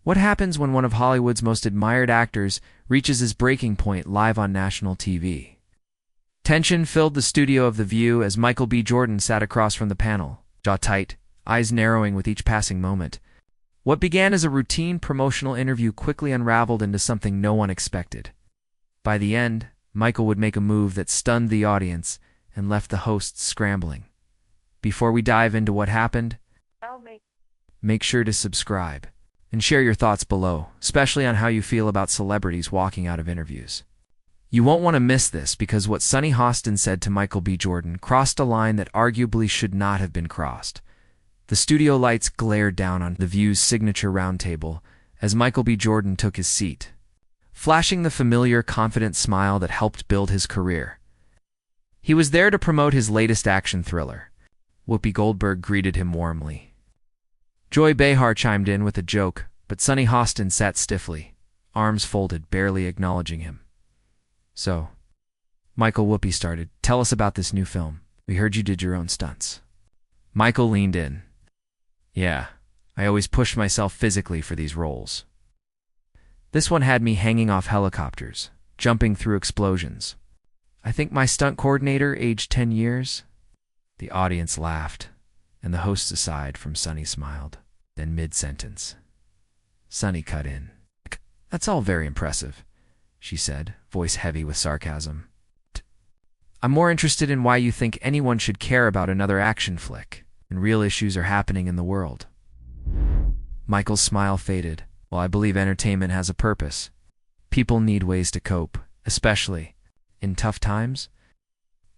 What happens when one of Hollywood's most admired actors reaches his breaking point live on national TV? Tension filled the studio of The View as Michael B. Jordan sat across from the panel, jaw tight, eyes narrowing with each passing moment. What began as a routine promotional interview quickly unraveled into something no one expected. By the end, Michael would make a move that stunned the audience and left the hosts scrambling. Before we dive into what happened, make sure to subscribe and share your thoughts below, especially on how you feel about celebrities walking out of interviews. You won't want to miss this because what Sunny Hostin said to Michael B. Jordan crossed a line that arguably should not have been crossed. The studio lights glared down on The View's signature roundtable as Michael B. Jordan took his seat, flashing the familiar, confident smile that helped build his career. He was there to promote his latest action thriller. Whoopi Goldberg greeted him warmly. Joy Behar chimed in with a joke, but Sunny Hostin sat stiffly, arms folded, barely acknowledging him. So, Michael, Whoopi started, tell us about this new film. We heard you did your own stunts. Michael leaned in. Yeah, I always pushed myself physically for these roles. This one had me hanging off helicopters, jumping through explosions. I think my stunt coordinator, aged 10 years. The audience laughed, and the hosts aside from Sunny smiled. Then mid-sentence, Sunny cut in. That's all very impressive, she said, voice heavy with sarcasm. I'm more interested in why you think anyone should care about another action flick, and real issues are happening in the world. Michael's smile faded. Well, I believe entertainment has a purpose. People need ways to cope, especially in tough times.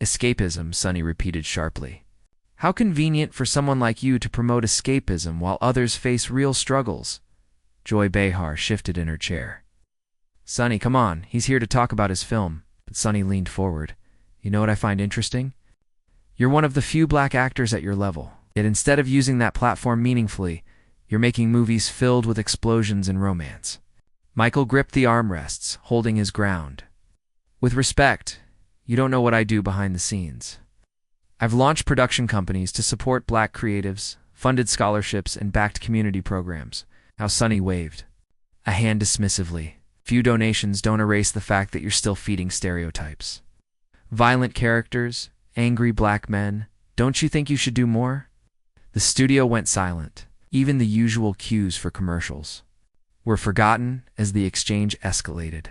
Escapism, Sunny repeated sharply. How convenient for someone like you to promote escapism while others face real struggles. Joy Behar shifted in her chair. Sunny, come on, he's here to talk about his film. But Sunny leaned forward. You know what I find interesting? You're one of the few black actors at your level. Yet instead of using that platform meaningfully, you're making movies filled with explosions and romance. Michael gripped the armrests, holding his ground. With respect, you don't know what I do behind the scenes. I've launched production companies to support black creatives, funded scholarships, and backed community programs. How Sunny waved, a hand dismissively. Few donations don't erase the fact that you're still feeding stereotypes. Violent characters, angry black men, don't you think you should do more? The studio went silent. Even the usual cues for commercials were forgotten as the exchange escalated.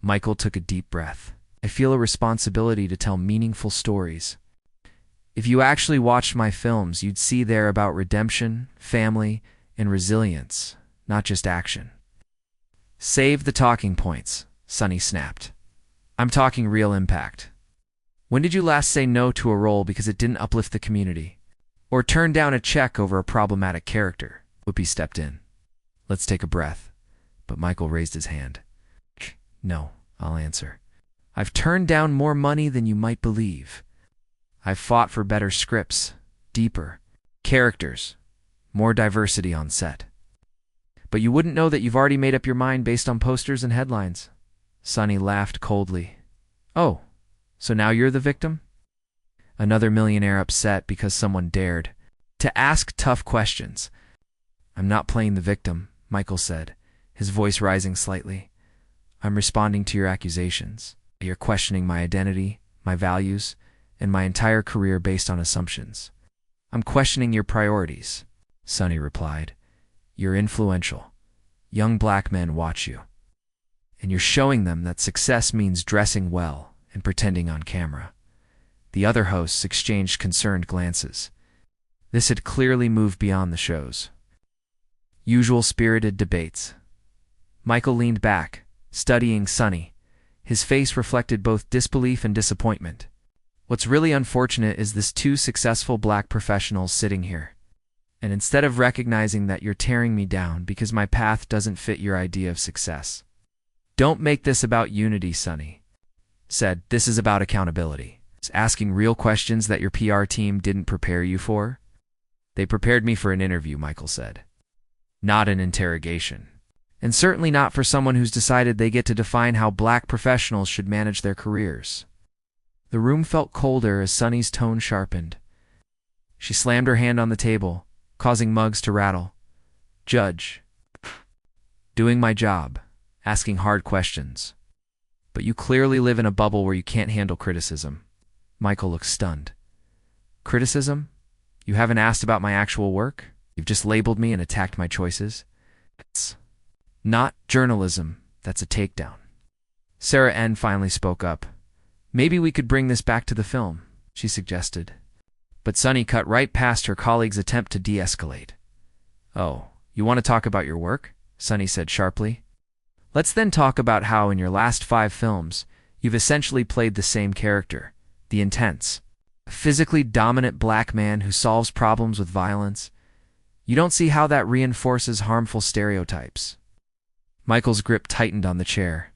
Michael took a deep breath. I feel a responsibility to tell meaningful stories. If you actually watched my films, you'd see they're about redemption, family, and resilience, not just action. Save the talking points, Sunny snapped. I'm talking real impact. When did you last say no to a role because it didn't uplift the community? Or turn down a check over a problematic character? Whoopi stepped in. Let's take a breath. But Michael raised his hand. No, I'll answer. I've turned down more money than you might believe. I've fought for better scripts, deeper characters, more diversity on set. But you wouldn't know that you've already made up your mind based on posters and headlines. Sunny laughed coldly. Oh, so now you're the victim? Another millionaire upset because someone dared to ask tough questions. I'm not playing the victim, Michael said, his voice rising slightly. I'm responding to your accusations. You're questioning my identity, my values, and my entire career based on assumptions. I'm questioning your priorities, Sunny replied. You're influential. Young black men watch you. And you're showing them that success means dressing well and pretending on camera. The other hosts exchanged concerned glances. This had clearly moved beyond the show's usual spirited debates. Michael leaned back, studying Sunny. His face reflected both disbelief and disappointment. What's really unfortunate is this two successful black professionals sitting here. And instead of recognizing that you're tearing me down because my path doesn't fit your idea of success. Don't make this about unity, Sunny said. This is about accountability. It's asking real questions that your PR team didn't prepare you for. They prepared me for an interview, Michael said. Not an interrogation. And certainly not for someone who's decided they get to define how black professionals should manage their careers. The room felt colder as Sunny's tone sharpened. She slammed her hand on the table, causing mugs to rattle. Judge, Doing my job, asking hard questions. But you clearly live in a bubble where you can't handle criticism. Michael looks stunned. Criticism? You haven't asked about my actual work? You've just labeled me and attacked my choices? It's not journalism. That's a takedown. Sarah N. finally spoke up. Maybe we could bring this back to the film, she suggested. But Sunny cut right past her colleague's attempt to de-escalate. Oh, you want to talk about your work? Sunny said sharply. Let's then talk about how in your last 5 films, you've essentially played the same character, the intense, physically dominant black man who solves problems with violence. You don't see how that reinforces harmful stereotypes. Michael's grip tightened on the chair.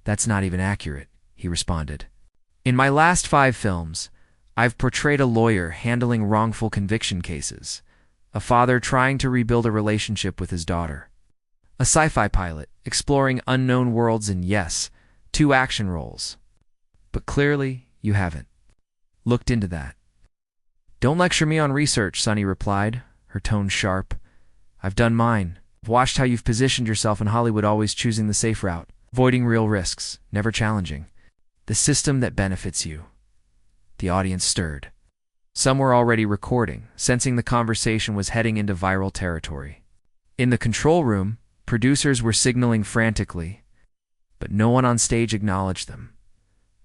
That's not even accurate, he responded. In my last 5 films, I've portrayed a lawyer handling wrongful conviction cases, a father trying to rebuild a relationship with his daughter, a sci-fi pilot exploring unknown worlds, and yes, 2 action roles. But clearly, you haven't looked into that. Don't lecture me on research, Sunny replied, her tone sharp. I've done mine. I've watched how you've positioned yourself in Hollywood, always choosing the safe route, avoiding real risks, never challenging the system that benefits you. The audience stirred. Some were already recording, sensing the conversation was heading into viral territory. In the control room, producers were signaling frantically, but no one on stage acknowledged them.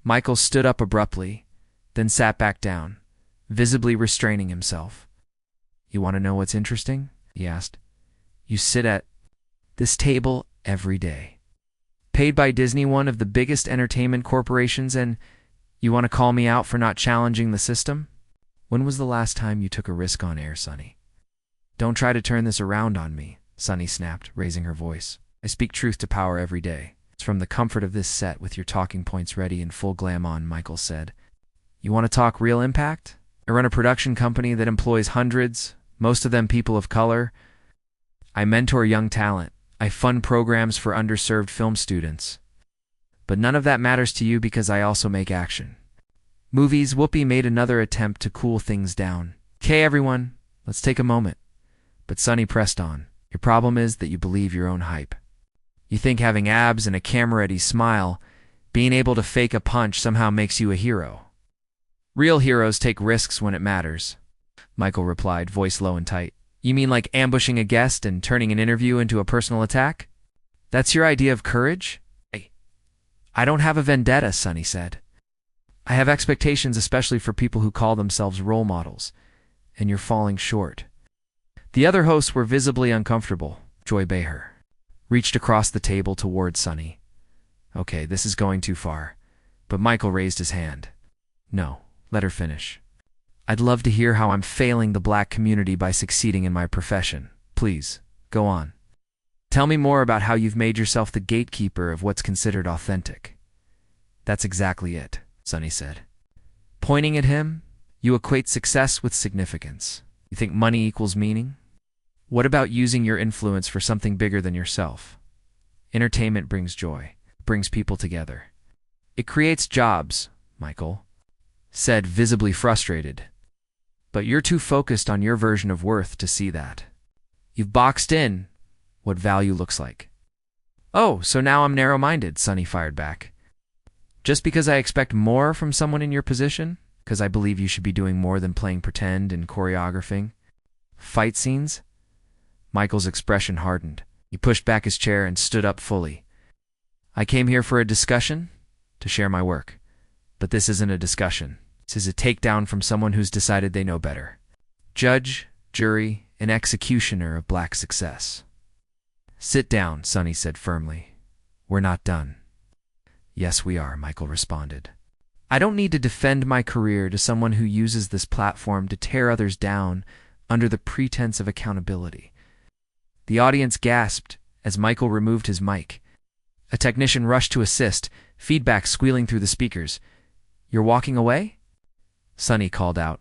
Michael stood up abruptly, then sat back down, visibly restraining himself. You want to know what's interesting? He asked. You sit at this table every day, paid by Disney, one of the biggest entertainment corporations, and you want to call me out for not challenging the system? When was the last time you took a risk on air, Sunny? Don't try to turn this around on me, Sunny snapped, raising her voice. I speak truth to power every day. It's from the comfort of this set with your talking points ready and full glam on, Michael said. You want to talk real impact? I run a production company that employs hundreds, most of them people of color. I mentor young talent. I fund programs for underserved film students. But none of that matters to you because I also make action. Movies. Whoopi made another attempt to cool things down. Okay, everyone, let's take a moment. But Sunny pressed on. Your problem is that you believe your own hype. You think having abs and a camera-ready smile, being able to fake a punch somehow makes you a hero. Real heroes take risks when it matters, Michael replied, voice low and tight. You mean like ambushing a guest and turning an interview into a personal attack? That's your idea of courage? I don't have a vendetta, Sunny said. I have expectations, especially for people who call themselves role models, and you're falling short. The other hosts were visibly uncomfortable. Joy Behar reached across the table toward Sunny. Okay, this is going too far. But Michael raised his hand. No, let her finish. I'd love to hear how I'm failing the black community by succeeding in my profession. Please, go on. Tell me more about how you've made yourself the gatekeeper of what's considered authentic. That's exactly it, Sunny said. Pointing at him, you equate success with significance. You think money equals meaning? What about using your influence for something bigger than yourself? Entertainment brings joy, brings people together. It creates jobs, Michael said, visibly frustrated. But you're too focused on your version of worth to see that. You've boxed in what value looks like. Oh, so now I'm narrow-minded, Sunny fired back. Just because I expect more from someone in your position? Because I believe you should be doing more than playing pretend and choreographing fight scenes? Michael's expression hardened. He pushed back his chair and stood up fully. I came here for a discussion, to share my work. But this isn't a discussion. This is a takedown from someone who's decided they know better. Judge, jury, and executioner of black success. Sit down, Sunny said firmly. We're not done. Yes, we are, Michael responded. I don't need to defend my career to someone who uses this platform to tear others down under the pretense of accountability. The audience gasped as Michael removed his mic. A technician rushed to assist, feedback squealing through the speakers. You're walking away? Sunny called out.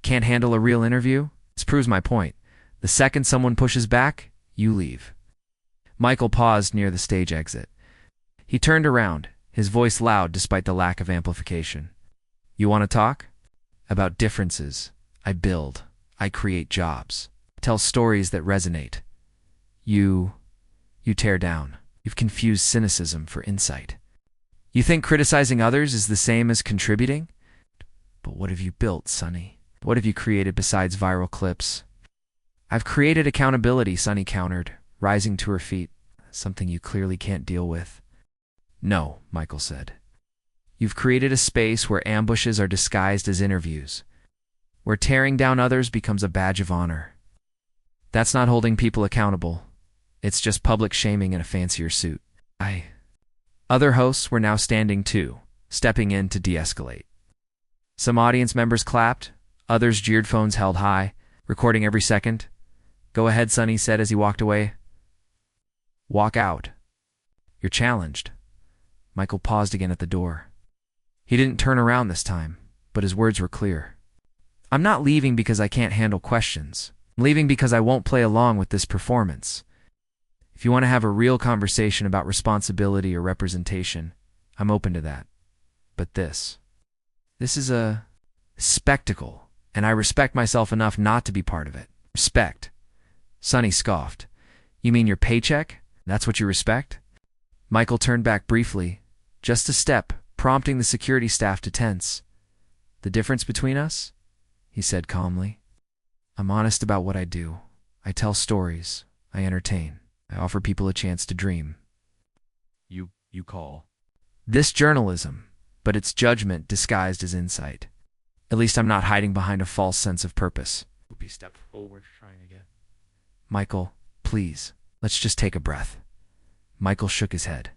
Can't handle a real interview? This proves my point. The second someone pushes back, you leave. Michael paused near the stage exit. He turned around, his voice loud despite the lack of amplification. You want to talk? About differences. I build. I create jobs. Tell stories that resonate. You You tear down. You've confused cynicism for insight. You think criticizing others is the same as contributing? But what have you built, Sonny? What have you created besides viral clips? I've created accountability, Sonny countered, rising to her feet, something you clearly can't deal with. No, Michael said. You've created a space where ambushes are disguised as interviews, where tearing down others becomes a badge of honor. That's not holding people accountable. It's just public shaming in a fancier suit. Other hosts were now standing too, stepping in to de-escalate. Some audience members clapped, others jeered, phones held high, recording every second. Go ahead, Sonny said as he walked away. Walk out. You're challenged. Michael paused again at the door. He didn't turn around this time, but his words were clear. I'm not leaving because I can't handle questions. I'm leaving because I won't play along with this performance. If you want to have a real conversation about responsibility or representation, I'm open to that. But this is a spectacle, and I respect myself enough not to be part of it. Respect. Sonny scoffed. You mean your paycheck? That's what you respect? Michael turned back briefly, just a step, prompting the security staff to tense. The difference between us? He said calmly. I'm honest about what I do. I tell stories. I entertain. I offer people a chance to dream. You call this journalism, but it's judgment disguised as insight. At least I'm not hiding behind a false sense of purpose. Whoopi stepped forward, trying again. Michael, please, let's just take a breath. Michael shook his head.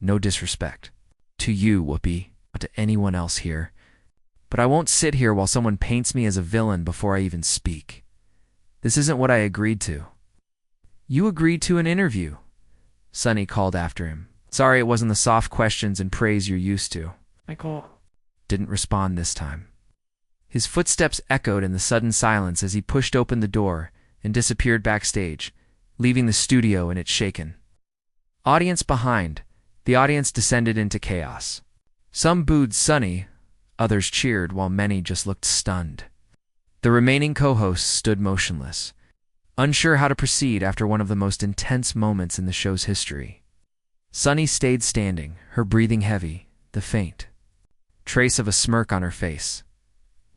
No disrespect. To you, Whoopi, not to anyone else here. But I won't sit here while someone paints me as a villain before I even speak. This isn't what I agreed to. You agreed to an interview, Sonny called after him. Sorry it wasn't the soft questions and praise you're used to. Michael didn't respond this time. His footsteps echoed in the sudden silence as he pushed open the door and disappeared backstage, leaving the studio in its shaken. Audience behind, the audience descended into chaos. Some booed Sonny, others cheered, while many just looked stunned. The remaining co-hosts stood motionless, unsure how to proceed after one of the most intense moments in the show's history. Sonny stayed standing, her breathing heavy, the faint trace of a smirk on her face.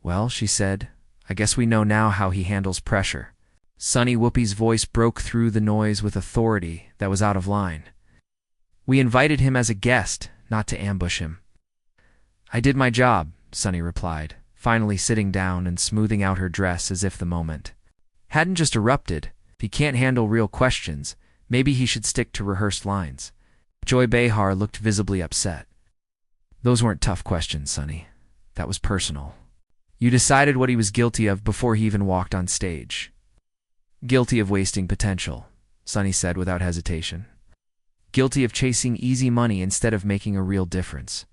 Well, she said, I guess we know now how he handles pressure. Sonny Whoopi's voice broke through the noise with authority that was out of line. We invited him as a guest, not to ambush him. I did my job, Sonny replied, finally sitting down and smoothing out her dress as if the moment hadn't just erupted. If he can't handle real questions, maybe he should stick to rehearsed lines. Joy Behar looked visibly upset. Those weren't tough questions, Sonny. That was personal. You decided what he was guilty of before he even walked on stage. Guilty of wasting potential, Sonny said without hesitation. Guilty of chasing easy money instead of making a real difference.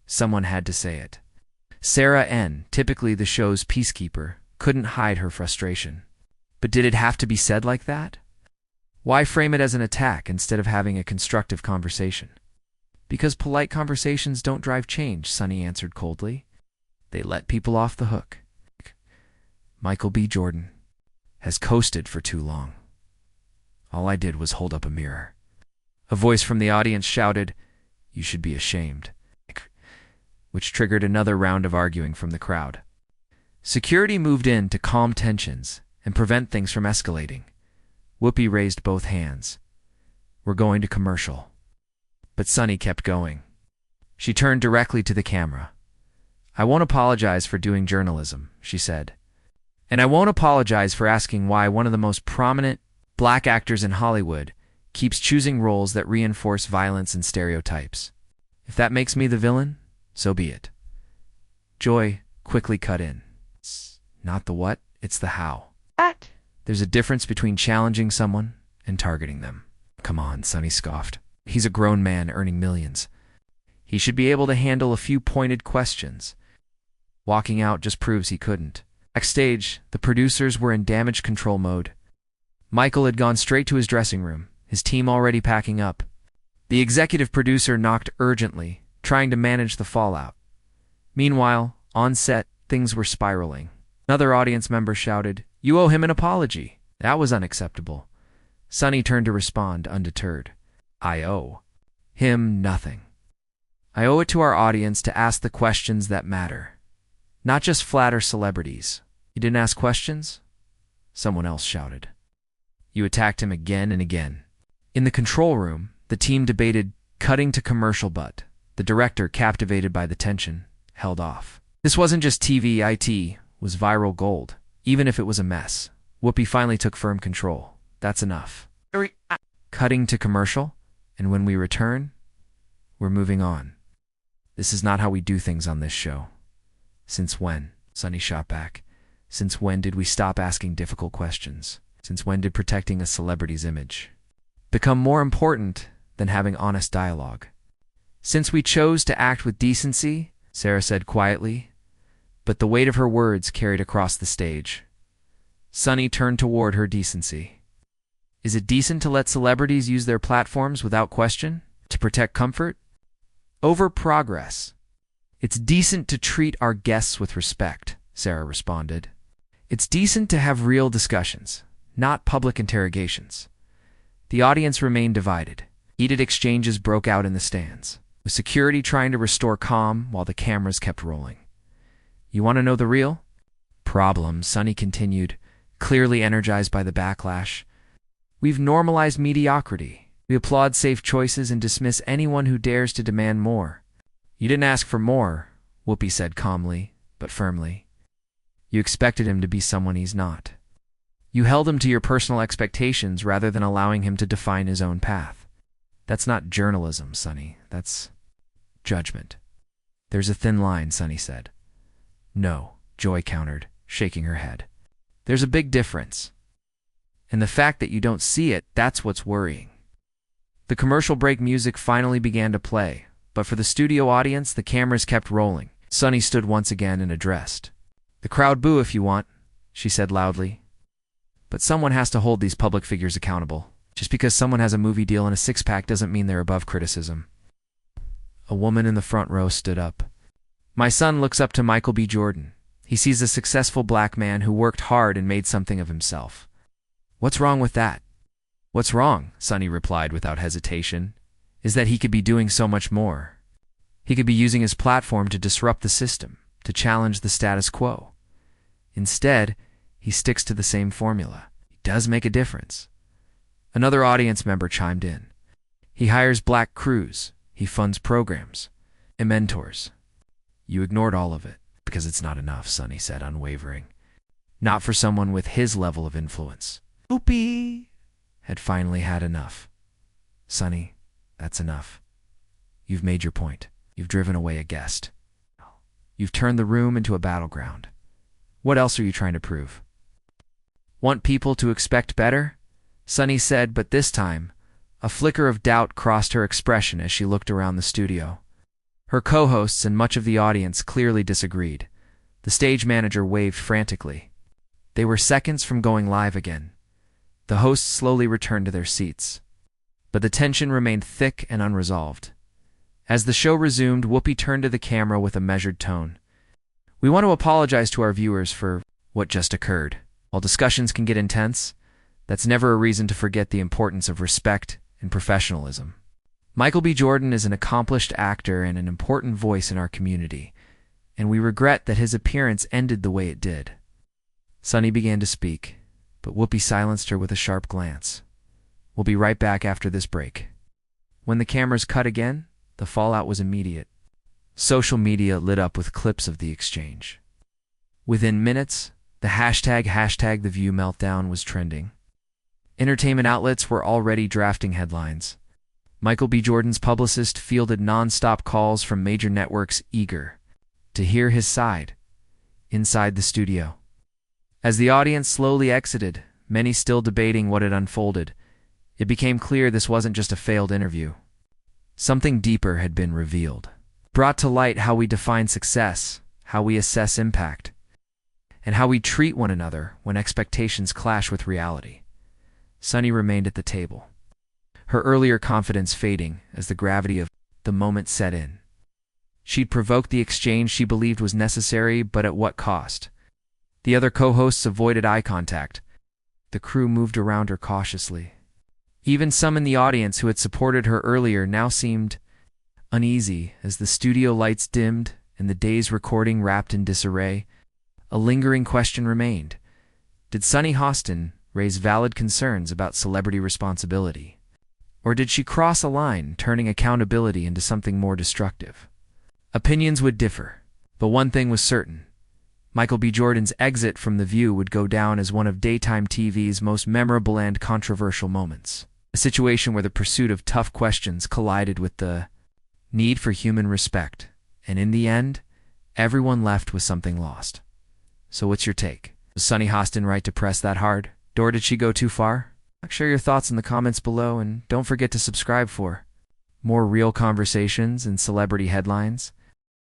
Someone had to say it. Sarah N., typically the show's peacekeeper, couldn't hide her frustration. But did it have to be said like that? Why frame it as an attack instead of having a constructive conversation? Because polite conversations don't drive change, Sonny answered coldly. They let people off the hook. Michael B. Jordan has coasted for too long. All I did was hold up a mirror. A voice from the audience shouted, "You should be ashamed," which triggered another round of arguing from the crowd. Security moved in to calm tensions and prevent things from escalating. Whoopi raised both hands. We're going to commercial. But Sonny kept going. She turned directly to the camera. I won't apologize for doing journalism, she said. And I won't apologize for asking why one of the most prominent black actors in Hollywood keeps choosing roles that reinforce violence and stereotypes. If that makes me the villain, so be it. Joy quickly cut in. It's not the what, it's the how. What? There's a difference between challenging someone and targeting them. Come on, Sonny scoffed. He's a grown man earning millions. He should be able to handle a few pointed questions. Walking out just proves he couldn't. Backstage, the producers were in damage control mode. Michael had gone straight to his dressing room, his team already packing up. The executive producer knocked urgently, trying to manage the fallout. Meanwhile, on set, things were spiraling. Another audience member shouted, "You owe him an apology." That was unacceptable. Sunny turned to respond, undeterred. I owe him nothing. I owe it to our audience to ask the questions that matter, not just flatter celebrities. You didn't ask questions? Someone else shouted. You attacked him again and again. In the control room, the team debated cutting to commercial, but the director, captivated by the tension, held off. This wasn't just TV, it was viral gold, even if it was a mess. Whoopi finally took firm control. That's enough. Cutting to commercial, and when we return, we're moving on. This is not how we do things on this show. Since when? Sunny shot back. Since when did we stop asking difficult questions? Since when did protecting a celebrity's image become more important than having honest dialogue? Since we chose to act with decency, Sarah said quietly, but the weight of her words carried across the stage. Sunny turned toward her. Decency. Is it decent to let celebrities use their platforms without question? To protect comfort? Over progress. It's decent to treat our guests with respect, Sarah responded. It's decent to have real discussions, not public interrogations. The audience remained divided. Heated exchanges broke out in the stands, with security trying to restore calm while the cameras kept rolling. You want to know the real problem? Sunny continued, clearly energized by the backlash. We've normalized mediocrity. We applaud safe choices and dismiss anyone who dares to demand more. You didn't ask for more, Whoopi said calmly, but firmly. You expected him to be someone he's not. You held him to your personal expectations rather than allowing him to define his own path. That's not journalism, Sunny. That's judgment. There's a thin line, Sunny said. No, Joy countered, shaking her head. There's a big difference. And the fact that you don't see it, that's what's worrying. The commercial break music finally began to play, but for the studio audience, the cameras kept rolling. Sunny stood once again and addressed. The crowd boo if you want, she said loudly. But someone has to hold these public figures accountable. Just because someone has a movie deal and a six-pack doesn't mean they're above criticism. A woman in the front row stood up. My son looks up to Michael B. Jordan. He sees a successful black man who worked hard and made something of himself. What's wrong with that? What's wrong, Sunny replied without hesitation, is that he could be doing so much more. He could be using his platform to disrupt the system, to challenge the status quo. Instead, he sticks to the same formula. He does make a difference. Another audience member chimed in. He hires black crews. He funds programs and mentors. You ignored all of it because it's not enough, Sunny said, unwavering. Not for someone with his level of influence. Whoopi had finally had enough. Sunny, that's enough. You've made your point. You've driven away a guest. You've turned the room into a battleground. What else are you trying to prove? Want people to expect better? Sunny said, but this time, a flicker of doubt crossed her expression as she looked around the studio. Her co-hosts and much of the audience clearly disagreed. The stage manager waved frantically. They were seconds from going live again. The hosts slowly returned to their seats. But the tension remained thick and unresolved. As the show resumed, Whoopi turned to the camera with a measured tone. We want to apologize to our viewers for what just occurred. While discussions can get intense, that's never a reason to forget the importance of respect and professionalism. Michael B. Jordan is an accomplished actor and an important voice in our community, and we regret that his appearance ended the way it did. Sunny began to speak, but Whoopi silenced her with a sharp glance. We'll be right back after this break. When the cameras cut again, the fallout was immediate. Social media lit up with clips of the exchange. Within minutes, the hashtag #TheView meltdown was trending. Entertainment outlets were already drafting headlines. Michael B. Jordan's publicist fielded non-stop calls from major networks eager to hear his side inside the studio. As the audience slowly exited, many still debating what had unfolded, it became clear this wasn't just a failed interview. Something deeper had been revealed. Brought to light how we define success, how we assess impact, and how we treat one another when expectations clash with reality. Sunny remained at the table, her earlier confidence fading as the gravity of the moment set in. She'd provoked the exchange she believed was necessary, but at what cost? The other co-hosts avoided eye contact. The crew moved around her cautiously. Even some in the audience who had supported her earlier now seemed uneasy as the studio lights dimmed and the day's recording wrapped in disarray. A lingering question remained. Did Sunny Hostin raise valid concerns about celebrity responsibility? Or did she cross a line, turning accountability into something more destructive? Opinions would differ, but one thing was certain. Michael B. Jordan's exit from The View would go down as one of daytime TV's most memorable and controversial moments. A situation where the pursuit of tough questions collided with the need for human respect, and in the end, everyone left with something lost. So what's your take? Was Sunny Hostin right to press that hard? Or did she go too far? Share your thoughts in the comments below, and don't forget to subscribe for more real conversations and celebrity headlines.